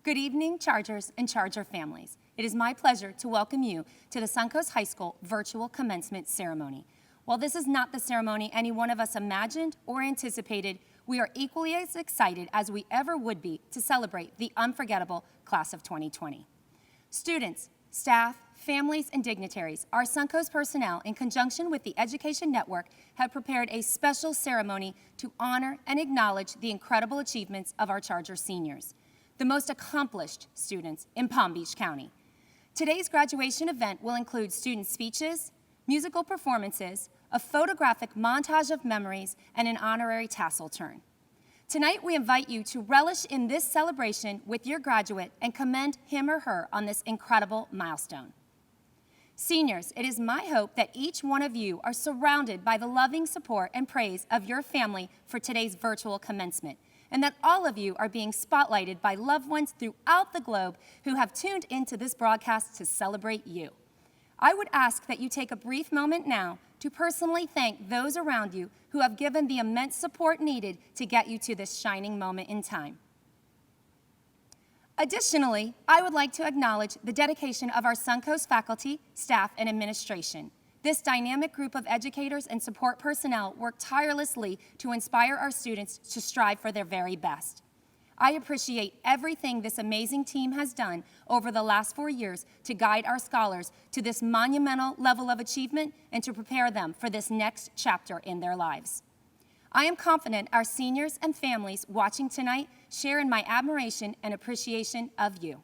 Good evening, Chargers and Charger families. It is my pleasure to welcome you to the Suncoast High School virtual commencement ceremony. While this is not the ceremony any one of us imagined or anticipated, we are equally as excited as we ever would be to celebrate the unforgettable class of 2020. Students, staff, families, and dignitaries, our Suncoast personnel, in conjunction with the Education Network, have prepared a special ceremony to honor and acknowledge the incredible achievements of our Charger seniors, the most accomplished students in Palm Beach County. Today's graduation event will include student speeches, musical performances, a photographic montage of memories, and an honorary tassel turn. Tonight, we invite you to relish in this celebration with your graduate and commend him or her on this incredible milestone. Seniors, it is my hope that each one of you are surrounded by the loving support and praise of your family for today's virtual commencement, and that all of you are being spotlighted by loved ones throughout the globe who have tuned into this broadcast to celebrate you. I would ask that you take a brief moment now to personally thank those around you who have given the immense support needed to get you to this shining moment in time. Additionally, I would like to acknowledge the dedication of our Suncoast faculty, staff, and administration. This dynamic group of educators and support personnel work tirelessly to inspire our students to strive for their very best. I appreciate everything this amazing team has done over the last 4 years to guide our scholars to this monumental level of achievement and to prepare them for this next chapter in their lives. I am confident our seniors and families watching tonight share in my admiration and appreciation of you.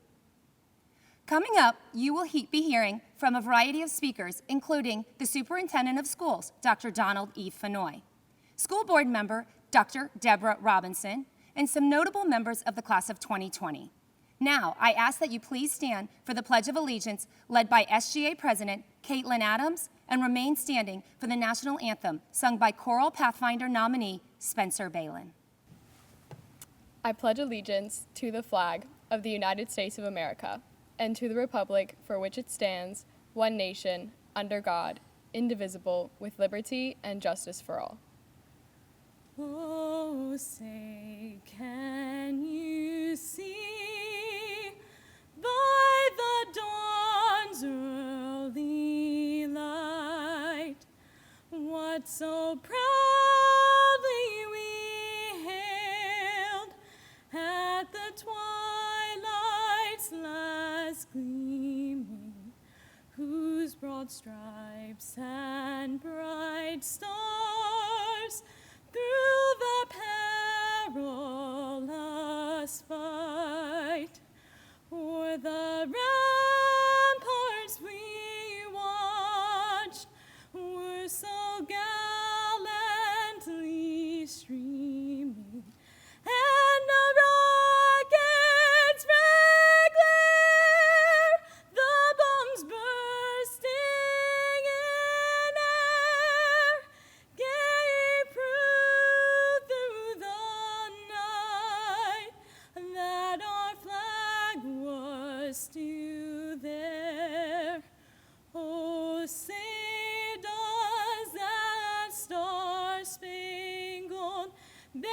Coming up, you will be hearing from a variety of speakers, including the Superintendent of Schools, Dr. Donald E. Fenoy, School Board Member, Dr. Deborah Robinson, and some notable members of the class of 2020. Now, I ask that you please stand for the Pledge of Allegiance led by SGA President Caitlin Adams and remain standing for the National Anthem sung by Choral Pathfinder nominee Spencer Balin. I pledge allegiance to the flag of the United States of America and to the republic for which it stands, one nation, under God, indivisible, with liberty and justice for all. Oh, say, can you see by the dawn's early light what so proudly we hailed at the twilight's last gleaming, whose broad stripes and bright stars through the perilous fight o'er the ramparts we watched were so gallantly streaming, and the rocket's red glare, the bombs bursting in air, gave proof through the night that our flag was still there. Oh, say does that star-spangled banner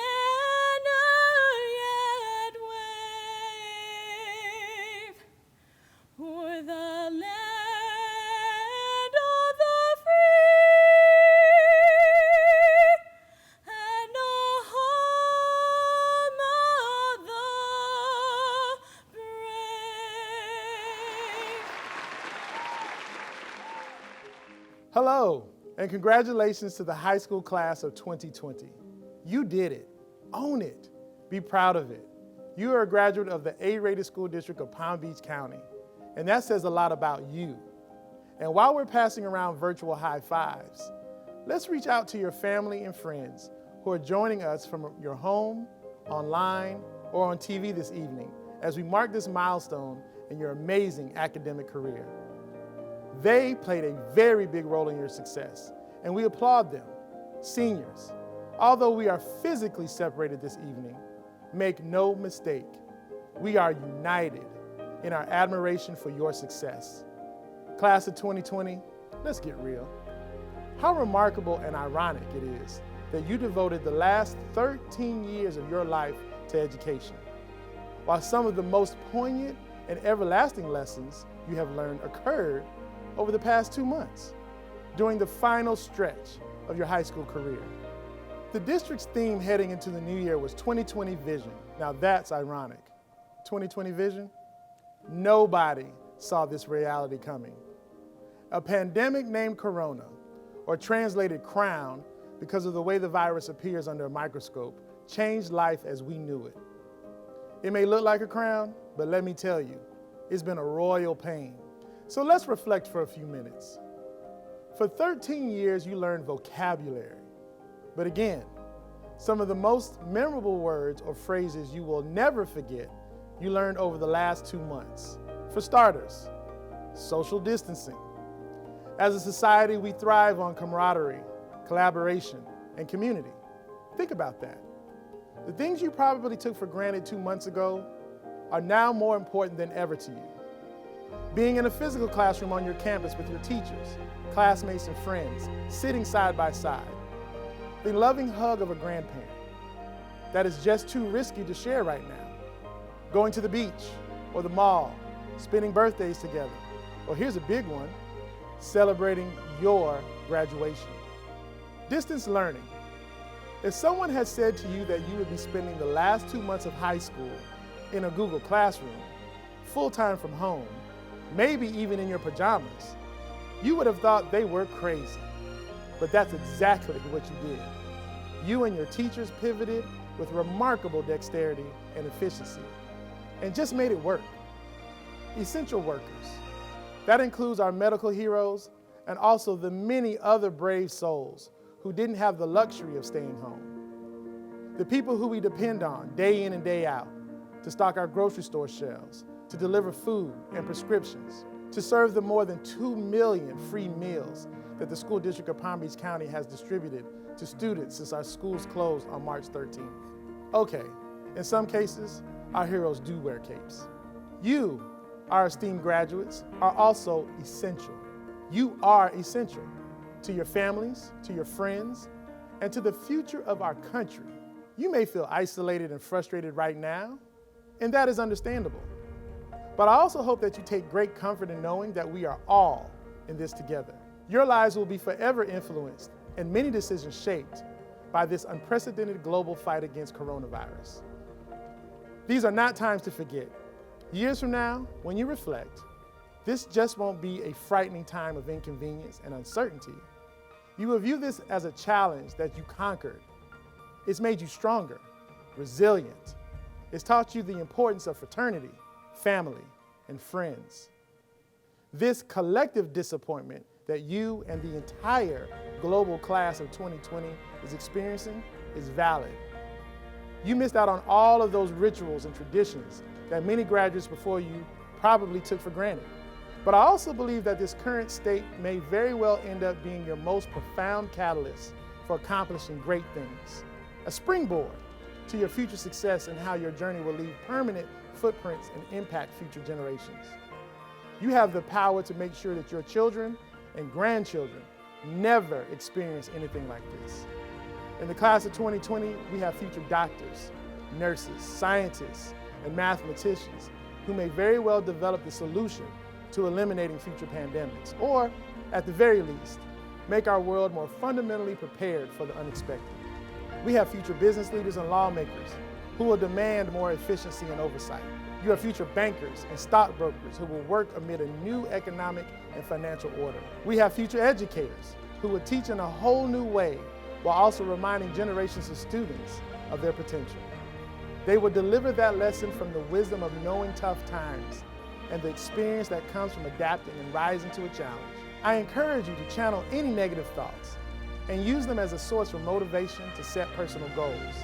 yet wave o'er the land of the free and the home of the brave? Hello, and congratulations to the high school class of 2020. You did it. Own it. Be proud of it. You are a graduate of the A-rated school district of Palm Beach County, and that says a lot about you. And while we're passing around virtual high fives, let's reach out to your family and friends who are joining us from your home, online, or on TV this evening as we mark this milestone in your amazing academic career. They played a very big role in your success, and we applaud them. Seniors, although we are physically separated this evening, make no mistake, we are united in our admiration for your success. Class of 2020, let's get real. How remarkable and ironic it is that you devoted the last 13 years of your life to education. while some of the most poignant and everlasting lessons you have learned occurred over the past 2 months, during the final stretch of your high school career. The district's theme heading into the new year was 2020 Vision. Now that's ironic. 2020 Vision? Nobody saw this reality coming. A pandemic named Corona, or translated crown because of the way the virus appears under a microscope, changed life as we knew it. It may look like a crown, but let me tell you, it's been a royal pain. So let's reflect for a few minutes. For 13 years, you learned vocabulary. But again, some of the most memorable words or phrases you will never forget, you learned over the last 2 months. For starters, social distancing. As a society, we thrive on camaraderie, collaboration, and community. Think about that. The things you probably took for granted 2 months ago are now more important than ever to you. Being in a physical classroom on your campus with your teachers, classmates, and friends, sitting side by side. The loving hug of a grandparent that is just too risky to share right now. Going to the beach or the mall, spending birthdays together. Or here's a big one, celebrating your graduation. Distance learning. If someone had said to you that you would be spending the last 2 months of high school in a Google Classroom, full-time from home, maybe even in your pajamas, you would have thought they were crazy. But that's exactly what you did. You and your teachers pivoted with remarkable dexterity and efficiency, and just made it work. Essential workers. That includes our medical heroes and also the many other brave souls who didn't have the luxury of staying home. The people who we depend on day in and day out to stock our grocery store shelves, to deliver food and prescriptions, to serve the more than 2 million free meals that the school district of Palm Beach County has distributed to students since our schools closed on March 13th. Okay, in some cases, our heroes do wear capes. You, our esteemed graduates, are also essential. You are essential to your families, to your friends, and to the future of our country. You may feel isolated and frustrated right now, and that is understandable. But I also hope that you take great comfort in knowing that we are all in this together. Your lives will be forever influenced and many decisions shaped by this unprecedented global fight against coronavirus. These are not times to forget. Years from now, when you reflect, this just won't be a frightening time of inconvenience and uncertainty. You will view this as a challenge that you conquered. It's made you stronger, resilient. It's taught you the importance of fraternity, family, and friends. This collective disappointment that you and the entire global class of 2020 is experiencing is valid. You missed out on all of those rituals and traditions that many graduates before you probably took for granted. But I also believe that this current state may very well end up being your most profound catalyst for accomplishing great things. A springboard to your future success and how your journey will leave permanent footprints and impact future generations. You have the power to make sure that your children and grandchildren never experience anything like this. In the class of 2020, we have future doctors, nurses, scientists, and mathematicians who may very well develop the solution to eliminating future pandemics, or at the very least, make our world more fundamentally prepared for the unexpected. We have future business leaders and lawmakers who will demand more efficiency and oversight. You have future bankers and stockbrokers who will work amid a new economic and financial order. We have future educators who will teach in a whole new way while also reminding generations of students of their potential. They will deliver that lesson from the wisdom of knowing tough times and the experience that comes from adapting and rising to a challenge. I encourage you to channel any negative thoughts and use them as a source for motivation to set personal goals.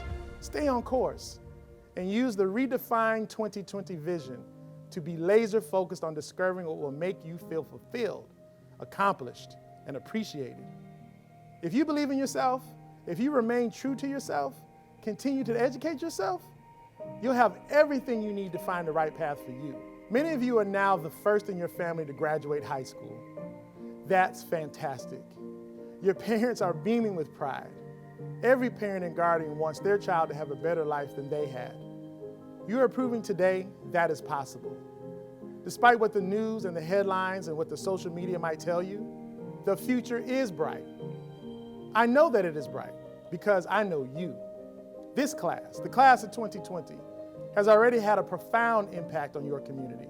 Stay on course and use the redefined 2020 vision to be laser focused on discovering what will make you feel fulfilled, accomplished, and appreciated. If you believe in yourself, if you remain true to yourself, continue to educate yourself, you'll have everything you need to find the right path for you. Many of you are now the first in your family to graduate high school. That's fantastic. Your parents are beaming with pride. Every parent and guardian wants their child to have a better life than they had. You are proving today that is possible. Despite what the news and the headlines and what the social media might tell you, the future is bright. I know that it is bright because I know you. This class, the class of 2020, has already had a profound impact on your community.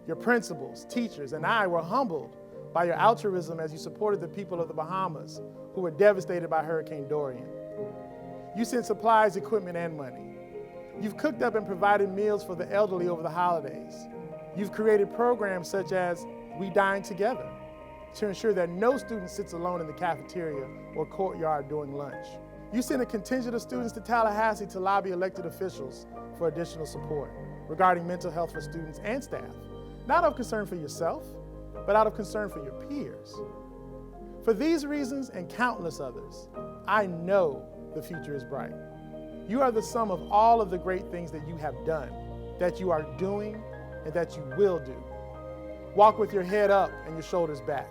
Your principals, teachers, and I were humbled by your altruism as you supported the people of the Bahamas who were devastated by Hurricane Dorian. You sent supplies, equipment, and money. You've cooked up and provided meals for the elderly over the holidays. You've created programs such as We Dine Together to ensure that no student sits alone in the cafeteria or courtyard during lunch. You sent a contingent of students to Tallahassee to lobby elected officials for additional support regarding mental health for students and staff, not out of concern for yourself, but out of concern for your peers. For these reasons and countless others, I know the future is bright. You are the sum of all of the great things that you have done, that you are doing, and that you will do. Walk with your head up and your shoulders back.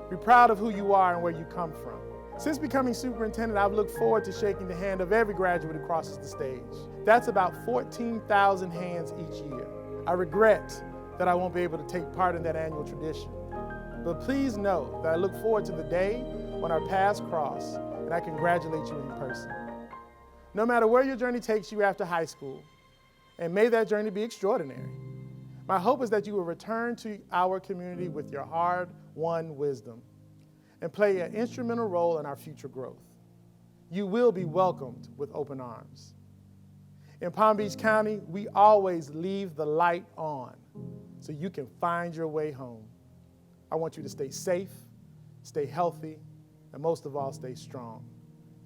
Be proud of who you are and where you come from. Since becoming superintendent, I've looked forward to shaking the hand of every graduate who crosses the stage. That's about 14,000 hands each year. I regret that I won't be able to take part in that annual tradition. But please know that I look forward to the day when our paths cross and I congratulate you in person. No matter where your journey takes you after high school, and may that journey be extraordinary, my hope is that you will return to our community with your hard-won wisdom and play an instrumental role in our future growth. You will be welcomed with open arms. In Palm Beach County, we always leave the light on so you can find your way home. I want you to stay safe, stay healthy, and most of all, stay strong.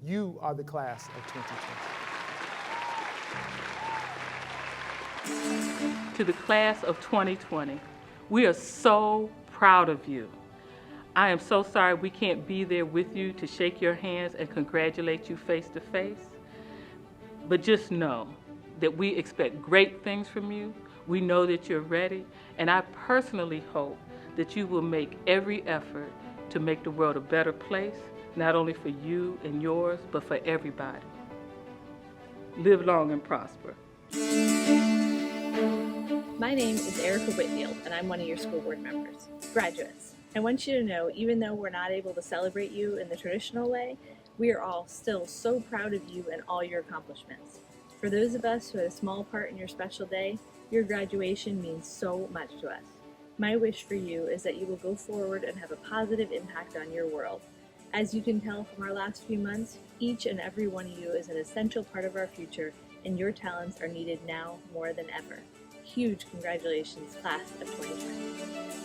You are the class of 2020. To the class of 2020, we are so proud of you. I am so sorry we can't be there with you to shake your hands and congratulate you face to face. But just know that we expect great things from you. We know that you're ready, and I personally hope that you will make every effort to make the world a better place, not only for you and yours, but for everybody. Live long and prosper. My name is Erica Whitfield, and I'm one of your school board members. Graduates, I want you to know, even though we're not able to celebrate you in the traditional way, we are all still so proud of you and all your accomplishments. For those of us who had a small part in your special day, your graduation means so much to us. My wish for you is that you will go forward and have a positive impact on your world. As you can tell from our last few months, each and every one of you is an essential part of our future, and your talents are needed now more than ever. Huge congratulations, class of 2020.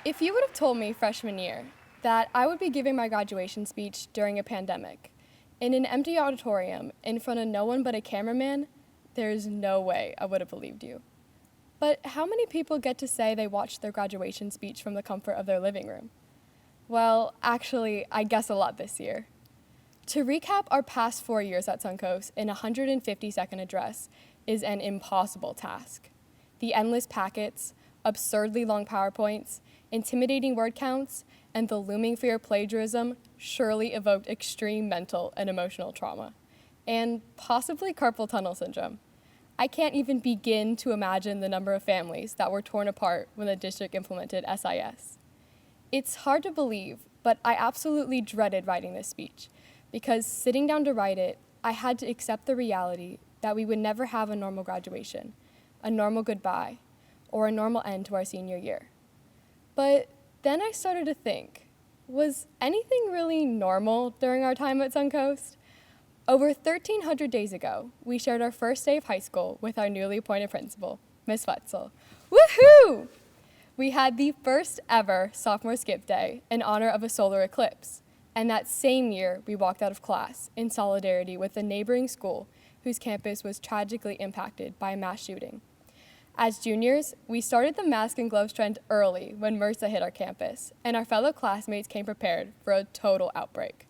If you would have told me freshman year that I would be giving my graduation speech during a pandemic, in an empty auditorium, in front of no one but a cameraman, there's no way I would have believed you. But how many people get to say they watched their graduation speech from the comfort of their living room? Well, actually, I guess a lot this year. To recap our past 4 years at Suncoast in a 150-second address is an impossible task. The endless packets, absurdly long PowerPoints, intimidating word counts, and the looming fear of plagiarism surely evoked extreme mental and emotional trauma, and possibly carpal tunnel syndrome. I can't even begin to imagine the number of families that were torn apart when the district implemented SIS. It's hard to believe, but I absolutely dreaded writing this speech, because sitting down to write it, I had to accept the reality that we would never have a normal graduation, a normal goodbye, or a normal end to our senior year. But then I started to think, was anything really normal during our time at Suncoast? Over 1,300 days ago, we shared our first day of high school with our newly appointed principal, Miss Wetzel. Woohoo! We had the first ever sophomore skip day in honor of a solar eclipse, and that same year we walked out of class in solidarity with a neighboring school whose campus was tragically impacted by a mass shooting. As juniors, we started the mask and gloves trend early when MRSA hit our campus, and our fellow classmates came prepared for a total outbreak.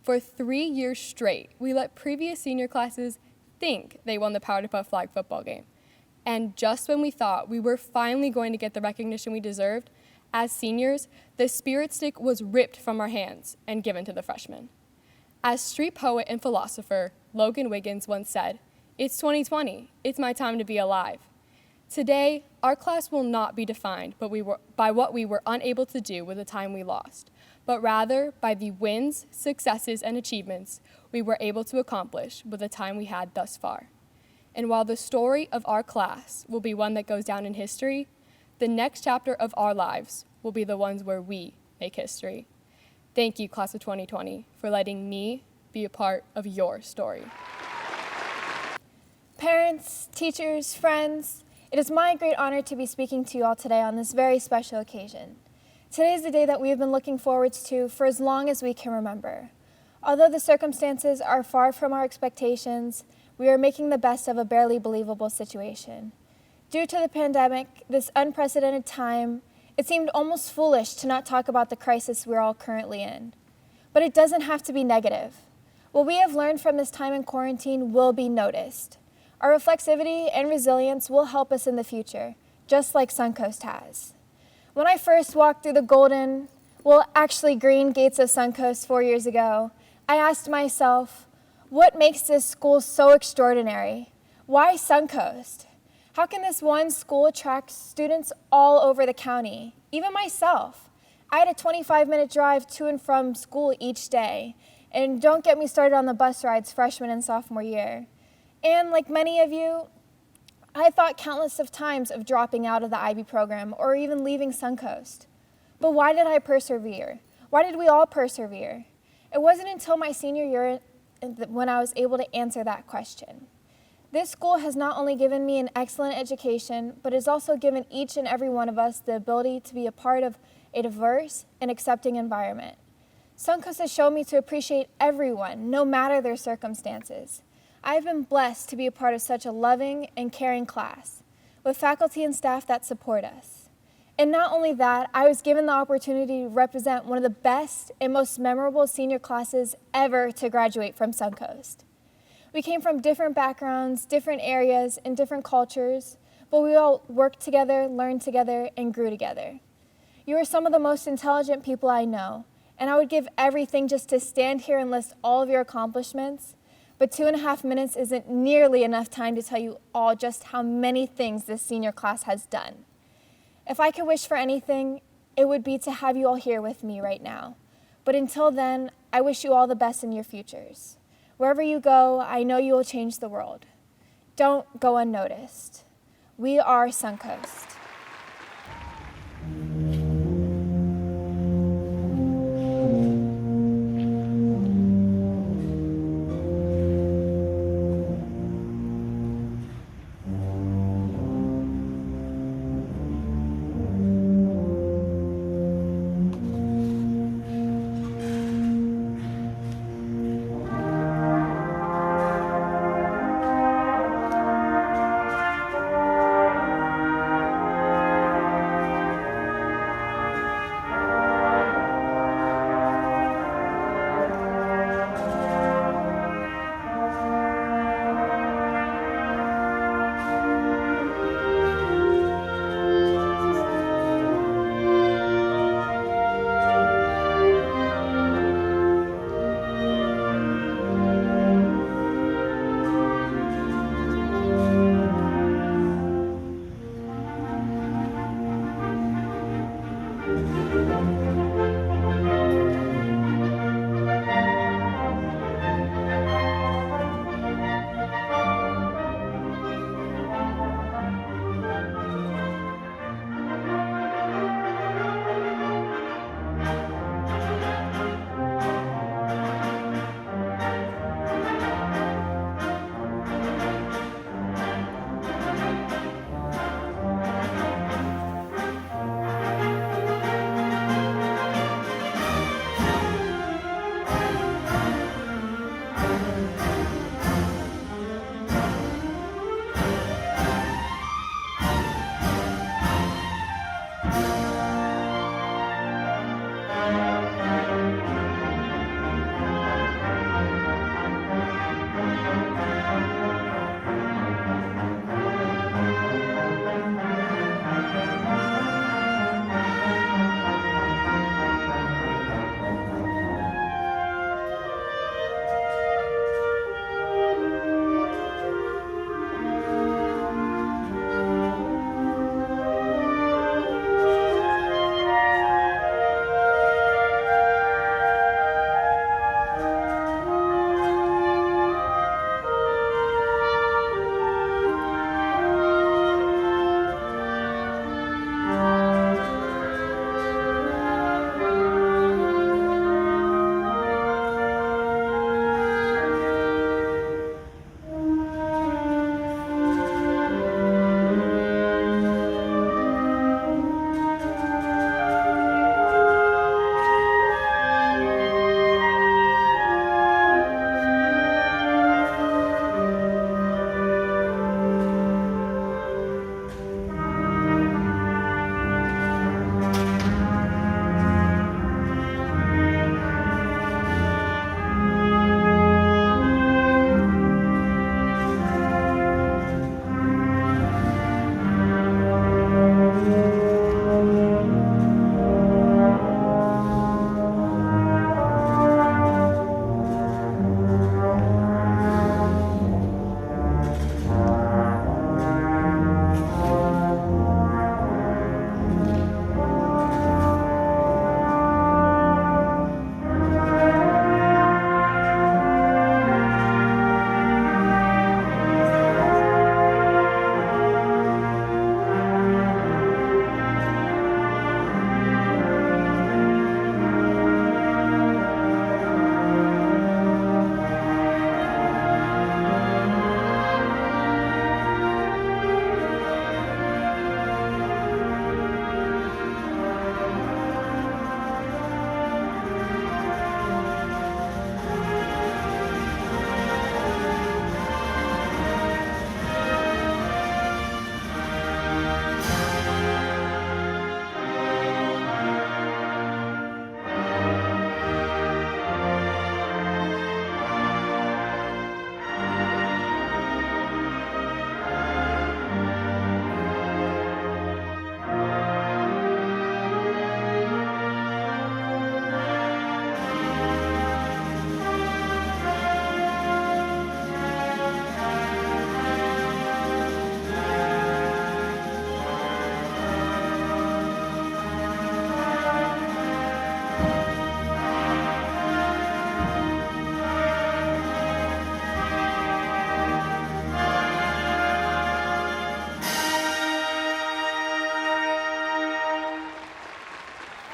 For 3 years straight, we let previous senior classes think they won the Power to Puff flag football game. And just when we thought we were finally going to get the recognition we deserved, as seniors, the spirit stick was ripped from our hands and given to the freshmen. As street poet and philosopher Logan Wiggins once said, "It's 2020, it's my time to be alive." Today, our class will not be defined by what we were unable to do with the time we lost, but rather by the wins, successes, and achievements we were able to accomplish with the time we had thus far. And while the story of our class will be one that goes down in history, the next chapter of our lives will be the ones where we make history. Thank you, class of 2020, for letting me be a part of your story. Parents, teachers, friends, it is my great honor to be speaking to you all today on this very special occasion. Today is the day that we have been looking forward to for as long as we can remember. Although the circumstances are far from our expectations, we are making the best of a barely believable situation. Due to the pandemic, this unprecedented time, it seemed almost foolish to not talk about the crisis we're all currently in. But it doesn't have to be negative. What we have learned from this time in quarantine will be noticed. Our reflexivity and resilience will help us in the future, just like Suncoast has. When I first walked through the golden, actually green gates of Suncoast 4 years ago, I asked myself, what makes this school so extraordinary? Why Suncoast? How can this one school attract students all over the county? Even myself. I had a 25-minute drive to and from school each day, and don't get me started on the bus rides freshman and sophomore year. And like many of you, I thought countless of times of dropping out of the IB program or even leaving Suncoast. But why did I persevere? Why did we all persevere? It wasn't until my senior year when I was able to answer that question. This school has not only given me an excellent education, but has also given each and every one of us the ability to be a part of a diverse and accepting environment. Suncoast has shown me to appreciate everyone, no matter their circumstances. I have been blessed to be a part of such a loving and caring class, with faculty and staff that support us. And not only that, I was given the opportunity to represent one of the best and most memorable senior classes ever to graduate from Suncoast. We came from different backgrounds, different areas, and different cultures, but we all worked together, learned together, and grew together. You are some of the most intelligent people I know, and I would give everything just to stand here and list all of your accomplishments, but 2.5 minutes isn't nearly enough time to tell you all just how many things this senior class has done. If I could wish for anything, it would be to have you all here with me right now. But until then, I wish you all the best in your futures. Wherever you go, I know you will change the world. Don't go unnoticed. We are Suncoast.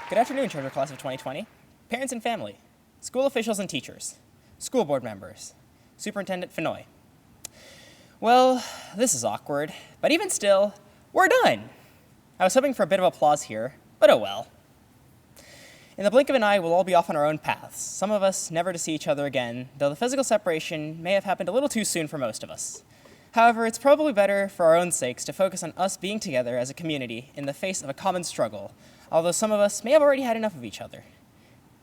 Good afternoon, Charter Class of 2020, parents and family, school officials and teachers, school board members, Superintendent Fenoy. Well, this is awkward, but even still, we're done. I was hoping for a bit of applause here, but oh well. In the blink of an eye, we'll all be off on our own paths, some of us never to see each other again, though the physical separation may have happened a little too soon for most of us. However, it's probably better for our own sakes to focus on us being together as a community in the face of a common struggle, although some of us may have already had enough of each other.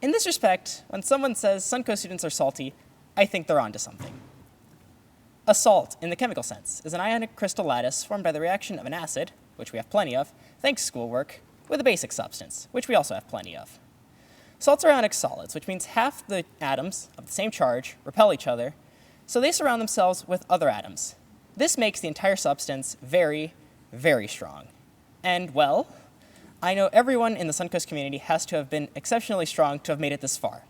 In this respect, when someone says Suncoast students are salty, I think they're onto something. A salt, in the chemical sense, is an ionic crystal lattice formed by the reaction of an acid, which we have plenty of, thanks to schoolwork, with a basic substance, which we also have plenty of. Salts are ionic solids, which means half the atoms of the same charge repel each other, so they surround themselves with other atoms. This makes the entire substance very, very strong. And, well, I know everyone in the Suncoast community has to have been exceptionally strong to have made it this far.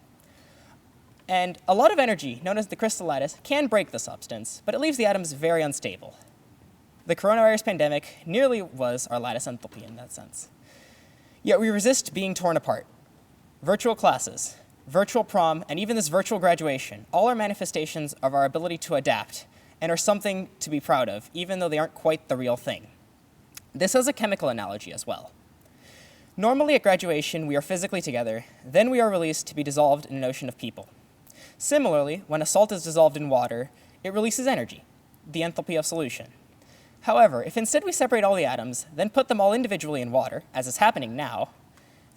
And a lot of energy, known as the crystal lattice, can break the substance, but it leaves the atoms very unstable. The coronavirus pandemic nearly was our lattice enthalpy in that sense. Yet we resist being torn apart. Virtual classes, virtual prom, and even this virtual graduation, all are manifestations of our ability to adapt and are something to be proud of, even though they aren't quite the real thing. This has a chemical analogy as well. Normally at graduation, we are physically together, then we are released to be dissolved in an ocean of people. Similarly, when a salt is dissolved in water, it releases energy, the enthalpy of solution. However, if instead we separate all the atoms, then put them all individually in water, as is happening now,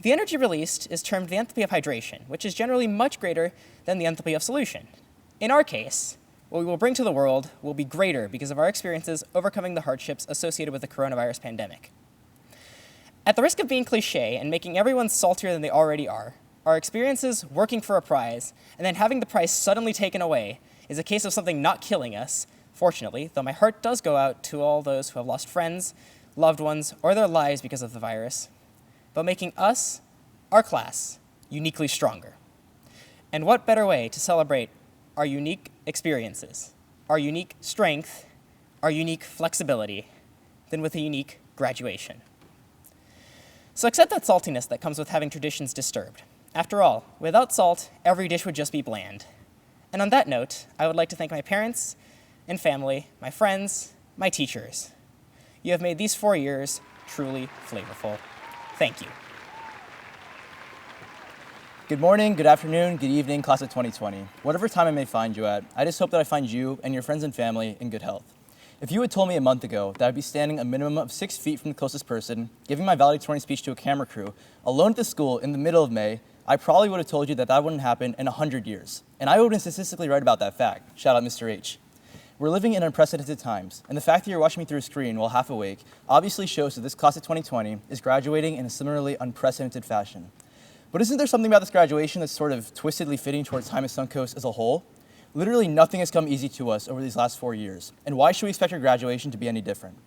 the energy released is termed the enthalpy of hydration, which is generally much greater than the enthalpy of solution. In our case, what we will bring to the world will be greater because of our experiences overcoming the hardships associated with the coronavirus pandemic. At the risk of being cliche and making everyone saltier than they already are, our experiences working for a prize and then having the prize suddenly taken away is a case of something not killing us, fortunately, though my heart does go out to all those who have lost friends, loved ones, or their lives because of the virus, but making us, our class, uniquely stronger. And what better way to celebrate our unique experiences, our unique strength, our unique flexibility, than with a unique graduation. So accept that saltiness that comes with having traditions disturbed. After all, without salt, every dish would just be bland. And on that note, I would like to thank my parents and family, my friends, my teachers. You have made these 4 years truly flavorful. Thank you. Good morning, good afternoon, good evening, class of 2020. Whatever time I may find you at, I just hope that I find you and your friends and family in good health. If you had told me a month ago that I'd be standing a minimum of 6 feet from the closest person, giving my valedictorian speech to a camera crew, alone at the school in the middle of May, I probably would have told you that that wouldn't happen in 100 years. And I would have been statistically right about that fact. Shout out Mr. H. We're living in unprecedented times, and the fact that you're watching me through a screen while half awake obviously shows that this class of 2020 is graduating in a similarly unprecedented fashion. But isn't there something about this graduation that's sort of twistedly fitting towards time at Suncoast as a whole? Literally nothing has come easy to us over these last 4 years, and why should we expect our graduation to be any different?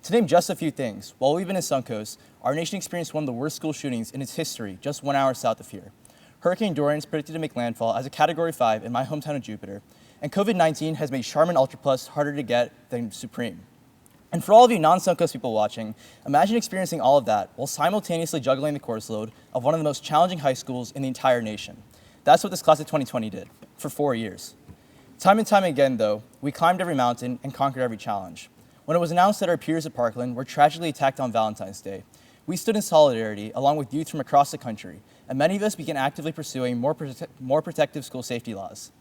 To name just a few things, while we've been in Suncoast, our nation experienced one of the worst school shootings in its history just 1 hour south of here. Hurricane Dorian is predicted to make landfall as a Category 5 in my hometown of Jupiter, and COVID-19 has made Charmin Ultra Plus harder to get than Supreme. And for all of you non-Suncoast people watching, imagine experiencing all of that while simultaneously juggling the course load of one of the most challenging high schools in the entire nation. That's what this class of 2020 did, for 4 years. Time and time again, though, we climbed every mountain and conquered every challenge. When it was announced that our peers at Parkland were tragically attacked on Valentine's Day, we stood in solidarity along with youth from across the country, and many of us began actively pursuing more protective school safety laws.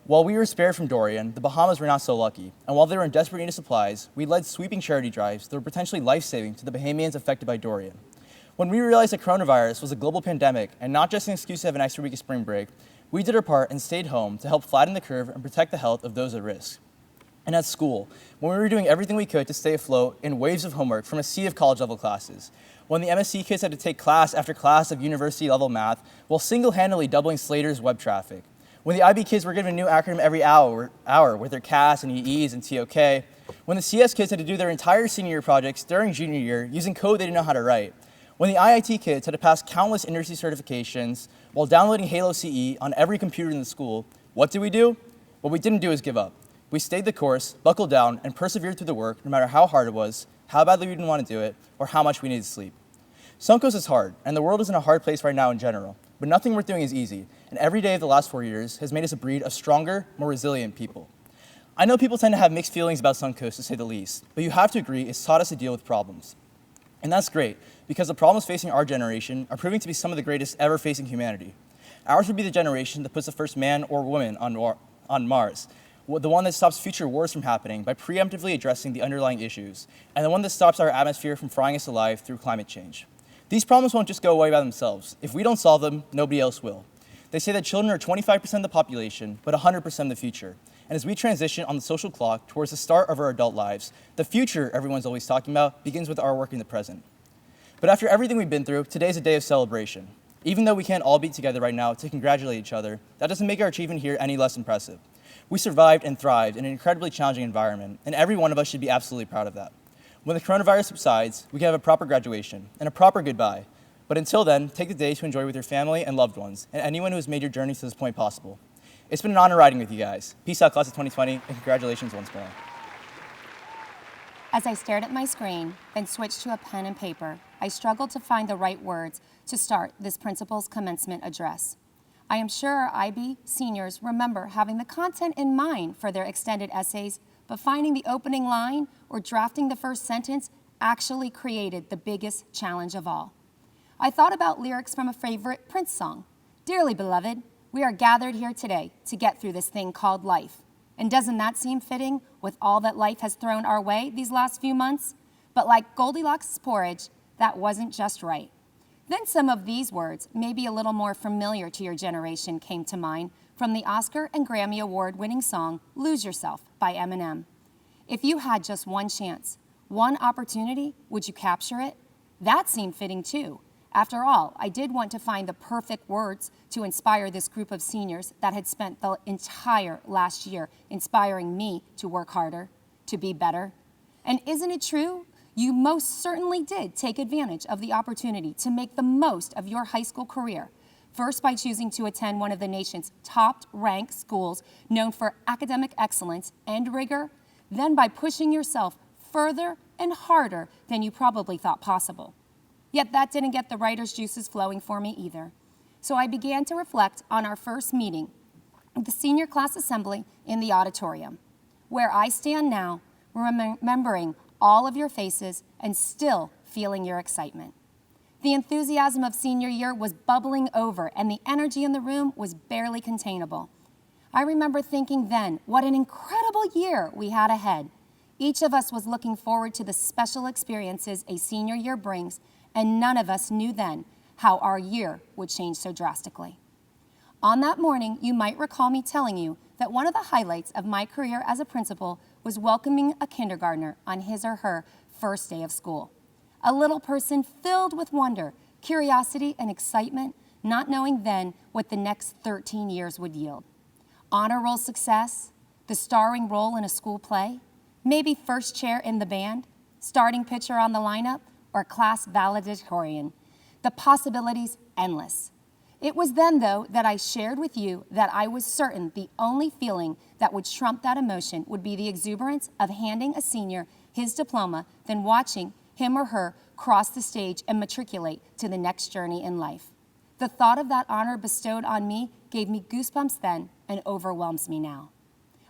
While we were spared from Dorian, the Bahamas were not so lucky, and while they were in desperate need of supplies, we led sweeping charity drives that were potentially life-saving to the Bahamians affected by Dorian. When we realized that coronavirus was a global pandemic and not just an excuse to have an extra week of spring break, we did our part and stayed home to help flatten the curve and protect the health of those at risk. And at school, when we were doing everything we could to stay afloat in waves of homework from a sea of college-level classes, when the MSc kids had to take class after class of university-level math while single-handedly doubling Slater's web traffic, when the IB kids were given a new acronym every hour with their CAS and EEs and TOK, when the CS kids had to do their entire senior year projects during junior year using code they didn't know how to write, when the IIT kids had to pass countless industry certifications while downloading Halo CE on every computer in the school, what did we do? What we didn't do is give up. We stayed the course, buckled down, and persevered through the work no matter how hard it was, how badly we didn't want to do it, or how much we needed sleep. Suncoast is hard, and the world is in a hard place right now in general, but nothing worth doing is easy, and every day of the last 4 years has made us a breed of stronger, more resilient people. I know people tend to have mixed feelings about Suncoast, to say the least, but you have to agree it's taught us to deal with problems. And that's great, because the problems facing our generation are proving to be some of the greatest ever facing humanity. Ours would be the generation that puts the first man or woman on Mars, the one that stops future wars from happening by preemptively addressing the underlying issues, and the one that stops our atmosphere from frying us alive through climate change. These problems won't just go away by themselves. If we don't solve them, nobody else will. They say that children are 25% of the population, but 100% of the future. And as we transition on the social clock towards the start of our adult lives, the future everyone's always talking about begins with our work in the present. But after everything we've been through, today's a day of celebration. Even though we can't all be together right now to congratulate each other, that doesn't make our achievement here any less impressive. We survived and thrived in an incredibly challenging environment, and every one of us should be absolutely proud of that. When the coronavirus subsides, we can have a proper graduation and a proper goodbye. But until then, take the day to enjoy with your family and loved ones, and anyone who has made your journey to this point possible. It's been an honor riding with you guys. Peace out, class of 2020, and congratulations once more. As I stared at my screen, then switched to a pen and paper, I struggled to find the right words to start this principal's commencement address. I am sure our IB seniors remember having the content in mind for their extended essays, but finding the opening line or drafting the first sentence actually created the biggest challenge of all. I thought about lyrics from a favorite Prince song. Dearly beloved, we are gathered here today to get through this thing called life. And doesn't that seem fitting with all that life has thrown our way these last few months? But like Goldilocks' porridge, that wasn't just right. Then some of these words, maybe a little more familiar to your generation, came to mind from the Oscar and Grammy Award-winning song, Lose Yourself by Eminem. If you had just one chance, one opportunity, would you capture it? That seemed fitting too. After all, I did want to find the perfect words to inspire this group of seniors that had spent the entire last year inspiring me to work harder, to be better. And isn't it true? You most certainly did take advantage of the opportunity to make the most of your high school career. First, by choosing to attend one of the nation's top-ranked schools known for academic excellence and rigor, then by pushing yourself further and harder than you probably thought possible. Yet that didn't get the writer's juices flowing for me either. So I began to reflect on our first meeting of the senior class assembly in the auditorium, where I stand now, remembering all of your faces and still feeling your excitement. The enthusiasm of senior year was bubbling over, and the energy in the room was barely containable. I remember thinking then, what an incredible year we had ahead. Each of us was looking forward to the special experiences a senior year brings, and none of us knew then how our year would change so drastically. On that morning, you might recall me telling you that one of the highlights of my career as a principal was welcoming a kindergartner on his or her first day of school. A little person filled with wonder, curiosity, and excitement, not knowing then what the next 13 years would yield. Honor roll success, the starring role in a school play, maybe first chair in the band, starting pitcher on the lineup, or class valedictorian. The possibilities endless. It was then, though, that I shared with you that I was certain the only feeling that would trump that emotion would be the exuberance of handing a senior his diploma, then watching him or her cross the stage and matriculate to the next journey in life. The thought of that honor bestowed on me gave me goosebumps then and overwhelms me now.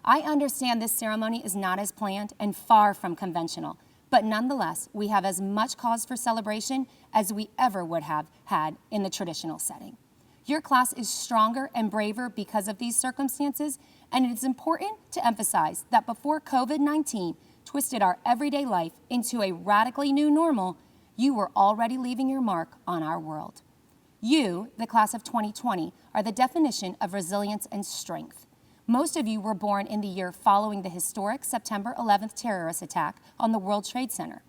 I understand this ceremony is not as planned and far from conventional, but nonetheless, we have as much cause for celebration as we ever would have had in the traditional setting. Your class is stronger and braver because of these circumstances, and it is important to emphasize that before COVID-19 twisted our everyday life into a radically new normal, you were already leaving your mark on our world. You, the class of 2020, are the definition of resilience and strength. Most of you were born in the year following the historic September 11th terrorist attack on the World Trade Center.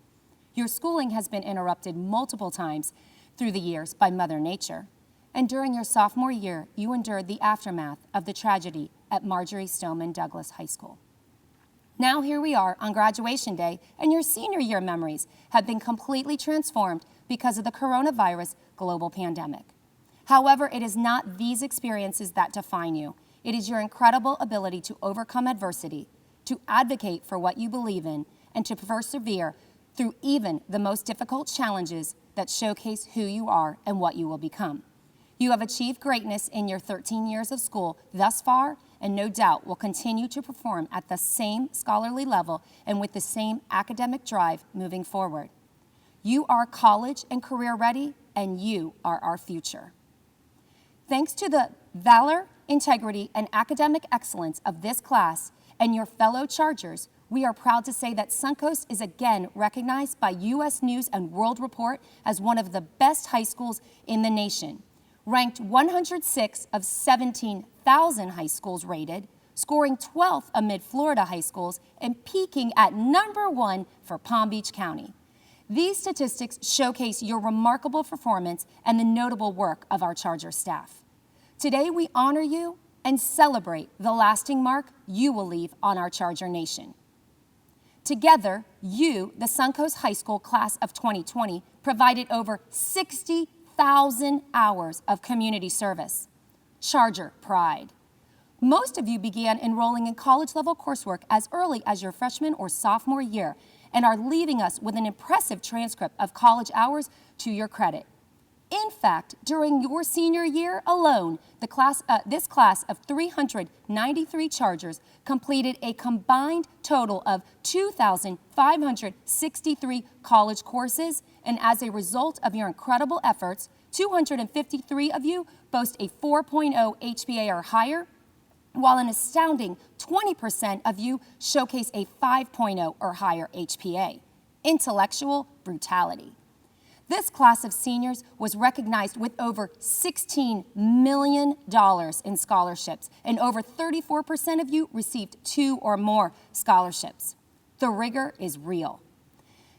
Your schooling has been interrupted multiple times through the years by Mother Nature. And during your sophomore year, you endured the aftermath of the tragedy at Marjorie Stoneman Douglas High School. Now here we are on graduation day, and your senior year memories have been completely transformed because of the coronavirus global pandemic. However, it is not these experiences that define you. It is your incredible ability to overcome adversity, to advocate for what you believe in, and to persevere through even the most difficult challenges that showcase who you are and what you will become. You have achieved greatness in your 13 years of school thus far, and no doubt will continue to perform at the same scholarly level and with the same academic drive moving forward. You are college and career ready, and you are our future. Thanks to the valor, integrity, and academic excellence of this class and your fellow Chargers, we are proud to say that Suncoast is again recognized by U.S. News and World Report as one of the best high schools in the nation. Ranked 106 of 17,000 high schools rated, scoring 12th amid Florida high schools, and peaking at number 1 for Palm Beach County. These statistics showcase your remarkable performance and the notable work of our Charger staff. Today we honor you and celebrate the lasting mark you will leave on our Charger Nation. Together, you, the Suncoast High School class of 2020, provided over 60,000 hours of community service. Charger pride. Most of you began enrolling in college-level coursework as early as your freshman or sophomore year and are leaving us with an impressive transcript of college hours to your credit. In fact, during your senior year alone, this class of 393 Chargers completed a combined total of 2,563 college courses, and as a result of your incredible efforts, 253 of you boast a 4.0 HPA or higher, while an astounding 20% of you showcase a 5.0 or higher HPA. Intellectual brutality. This class of seniors was recognized with over $16 million in scholarships, and over 34% of you received 2 or more scholarships. The rigor is real.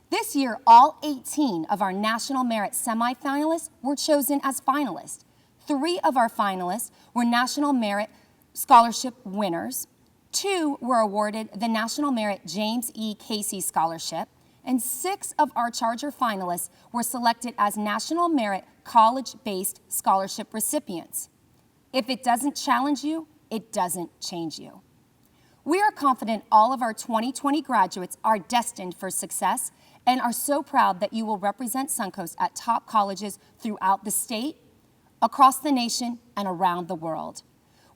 This year, all 18 of our National Merit semifinalists were chosen as finalists. 3 of our finalists were National Merit Scholarship winners. 2 were awarded the National Merit James E. Casey Scholarship, and 6 of our Charger finalists were selected as National Merit College-based Scholarship recipients. If it doesn't challenge you, it doesn't change you. We are confident all of our 2020 graduates are destined for success and are so proud that you will represent Suncoast at top colleges throughout the state, across the nation, and around the world.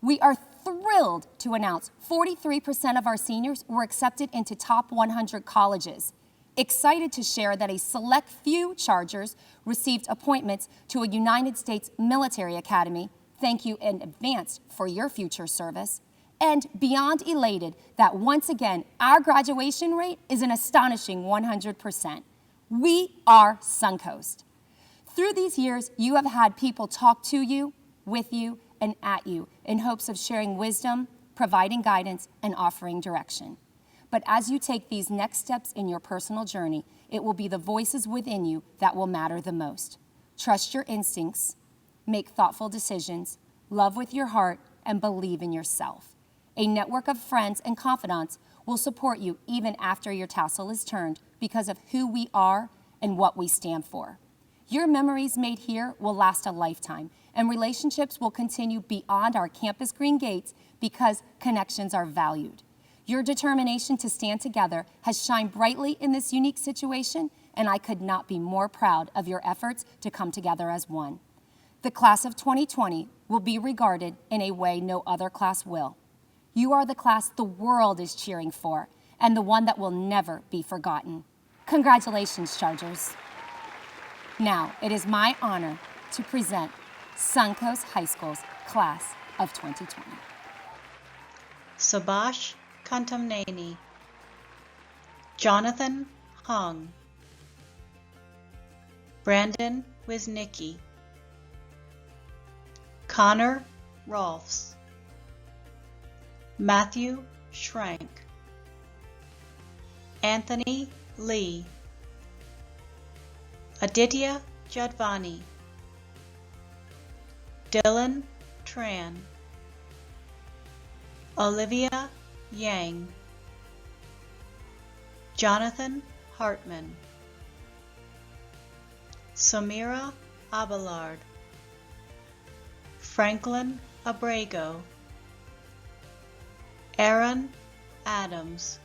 We are thrilled to announce 43% of our seniors were accepted into top 100 colleges. Excited to share that a select few Chargers received appointments to a United States military academy. Thank you in advance for your future service. And beyond elated that once again, our graduation rate is an astonishing 100%. We are Suncoast. Through these years, you have had people talk to you, with you, and at you in hopes of sharing wisdom, providing guidance, and offering direction. But as you take these next steps in your personal journey, it will be the voices within you that will matter the most. Trust your instincts, make thoughtful decisions, love with your heart, and believe in yourself. A network of friends and confidants will support you even after your tassel is turned because of who we are and what we stand for. Your memories made here will last a lifetime, and relationships will continue beyond our campus green gates because connections are valued. Your determination to stand together has shined brightly in this unique situation, and I could not be more proud of your efforts to come together as one. The class of 2020 will be regarded in a way no other class will. You are the class the world is cheering for, and the one that will never be forgotten. Congratulations, Chargers. Now, it is my honor to present Suncoast High School's class of 2020. Subash Kantamneni, Jonathan Hung, Brandon Wisnicki, Connor Rolfs, Matthew Schrank, Anthony Lee, Aditya Jadvani, Dylan Tran, Olivia Yang, Jonathan Hartman, Samira Abelard, Franklin Abrego, Aaron Adams,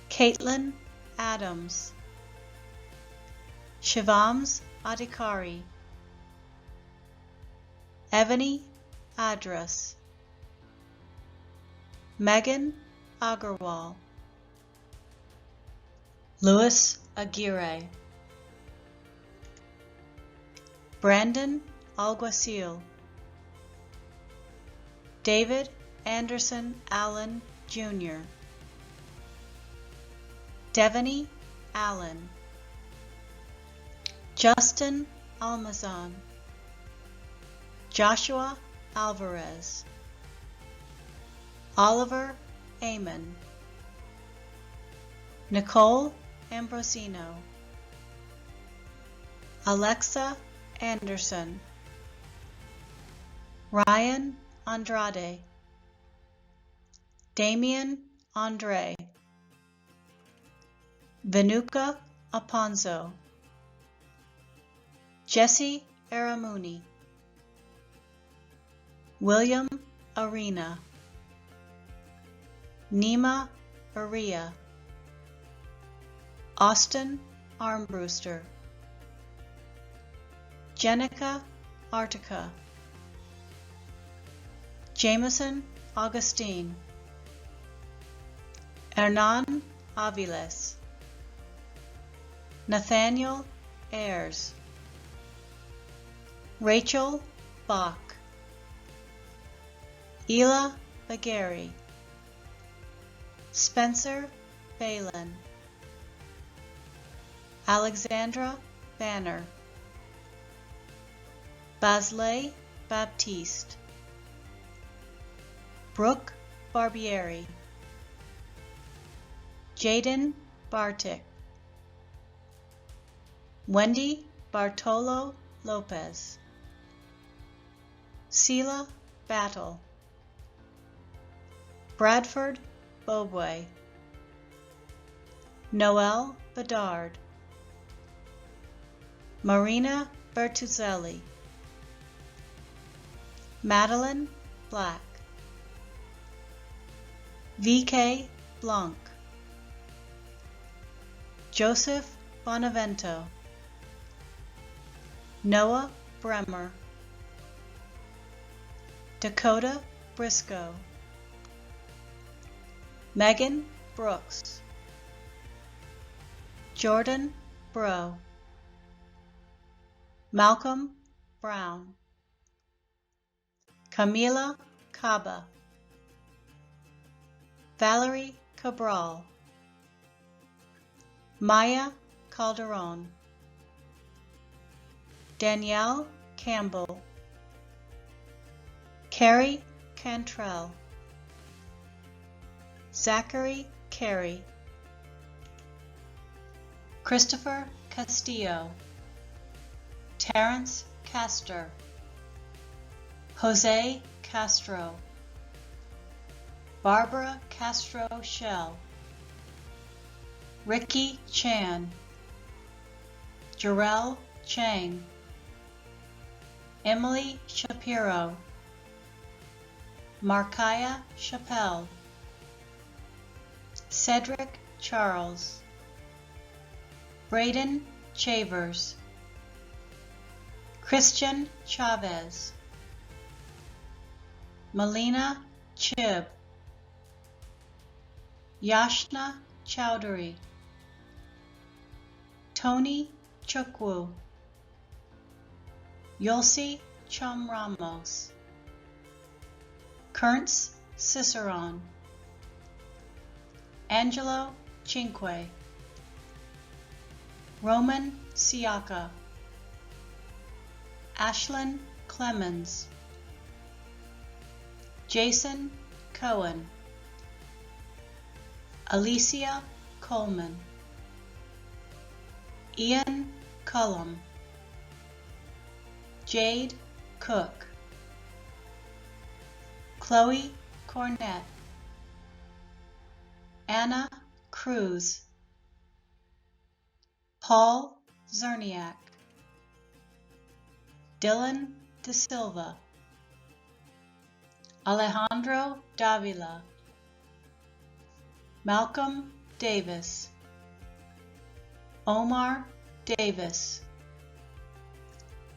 Caitlin Adams, Shivams Adhikari, Evany Adras, Megan Agarwal, Louis Aguirre, Brandon Alguacil, David Anderson Allen Jr., Devany Allen, Justin Almazan, Joshua Alvarez, Oliver Amon, Nicole Ambrosino, Alexa Anderson, Ryan Andrade, Damian Andre, Venuka Aponzo, Jesse Aramuni, William Arena, Nima Aria, Austin Armbruster, Jenica Artica, Jameson Augustine, Hernan Aviles, Nathaniel Ayers, Rachel Bach, Ela Bagari, Spencer Balin, Alexandra Banner, Basley Baptiste, Brooke Barbieri, Jaden Bartik, Wendy Bartolo Lopez, Sela Battle, Bradford Bobway, Noel Bedard, Marina Bertuzzelli, Madeline Black, VK Blanc, Joseph Bonavento, Noah Bremer, Dakota Briscoe, Megan Brooks, Jordan Bro, Malcolm Brown, Camila Caba, Valerie Cabral, Maya Calderon, Danielle Campbell, Carrie Cantrell, Zachary Carey, Christopher Castillo, Terrence Castor, Jose Castro, Barbara Castro Shell, Ricky Chan, Jarrell Chang, Emily Shapiro, Markiah Chappelle, Cedric Charles, Braden Chavers, Christian Chavez, Melina Chib, Yashna Chowdhury, Tony Chukwu, Yulsi Chum Ramos, Kurntz Ciceron, Angelo Cinque, Roman Siaka, Ashlyn Clemens, Jason Cohen, Alicia Coleman, Ian Cullum, Jade Cook, Chloe Cornett, Anna Cruz, Paul Zerniak, Dylan De Silva, Alejandro Davila, Malcolm Davis, Omar Davis,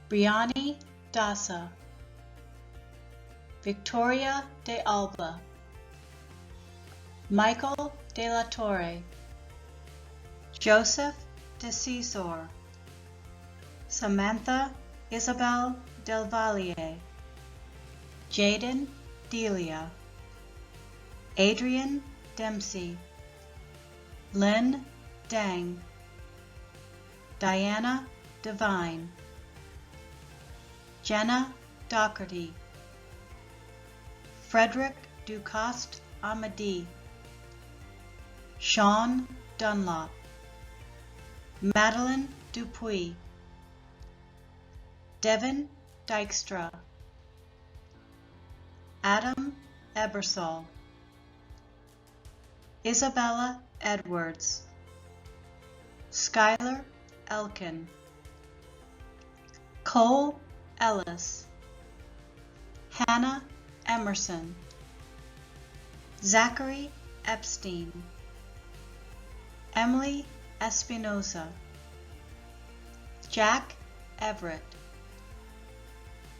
Briani Dasa, Victoria de Alba, Michael de la Torre, Joseph de Cesar, Samantha Isabel del Valle, Jaden Delia, Adrian Dempsey, Lynn Dang, Diana Devine, Jenna Doherty, Frederick Ducoste Amadi, Sean Dunlop, Madeline Dupuy, Devin Dykstra, Adam Ebersol, Isabella Edwards, Skylar Elkin, Cole Ellis, Hannah Emerson, Zachary Epstein, Emily Espinosa, Jack Everett,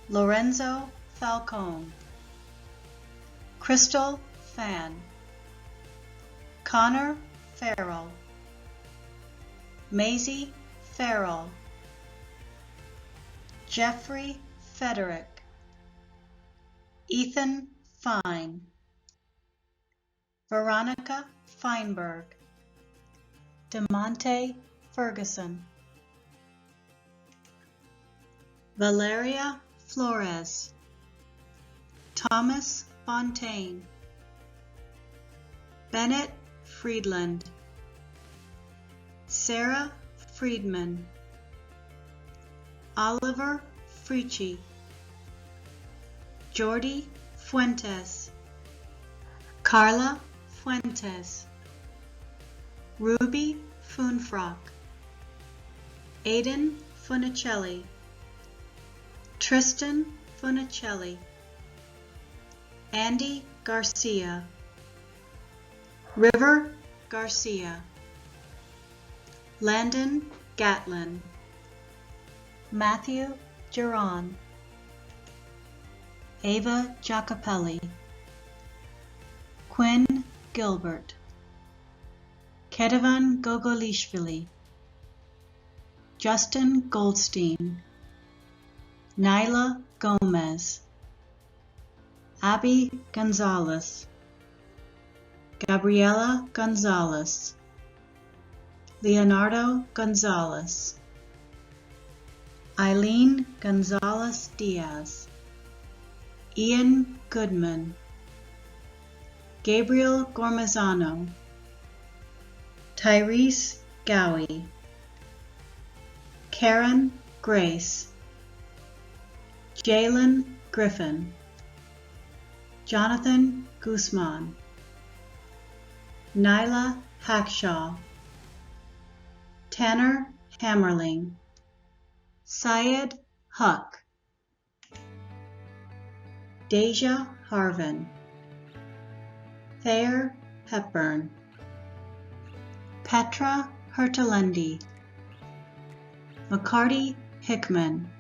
Lorenzo Falcone, Crystal Fan, Connor Farrell, Maisie Farrell, Jeffrey Federick, Ethan Fine, Veronica Feinberg, DeMonte Ferguson, Valeria Flores, Thomas Fontaine, Bennett Friedland, Sarah Friedman, Oliver Frici, Jordi Fuentes, Carla Fuentes, Ruby Funfrock, Aiden Funicelli, Tristan Funicelli, Andy Garcia, River Garcia, Landon Gatlin, Matthew Geron, Ava Giacopelli, Quinn Gilbert, Kedevan Gogolishvili, Justin Goldstein, Nyla Gomez, Abby Gonzalez, Gabriela Gonzalez, Leonardo Gonzalez, Eileen Gonzalez Diaz, Ian Goodman, Gabriel Gormazano, Tyrese Gowie, Karen Grace, Jalen Griffin, Jonathan Guzman, Nyla Hackshaw, Tanner Hammerling, Syed Huck, Deja Harvin, Thayer Hepburn, Petra Hertelendi, McCarty Hickman,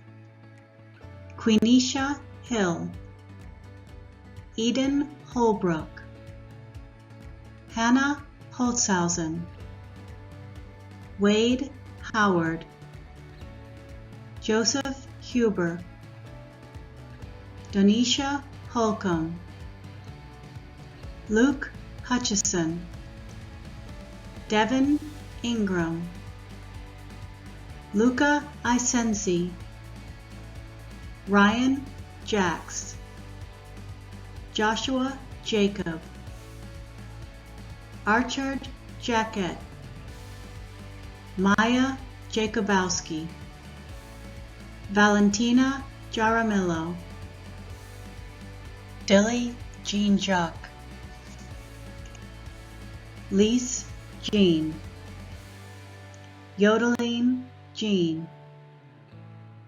Quenisha Hill, Eden Holbrook, Hannah Holzhausen, Wade Howard, Joseph Huber, Donisha Holcomb, Luke Hutchison, Devin Ingram, Luca Isensi, Ryan Jacks, Joshua Jacob, Archard Jackett, Maya Jacobowski, Valentina Jaramillo, Dilly Jean Jacques, Lise Jean, Yodeline Jean,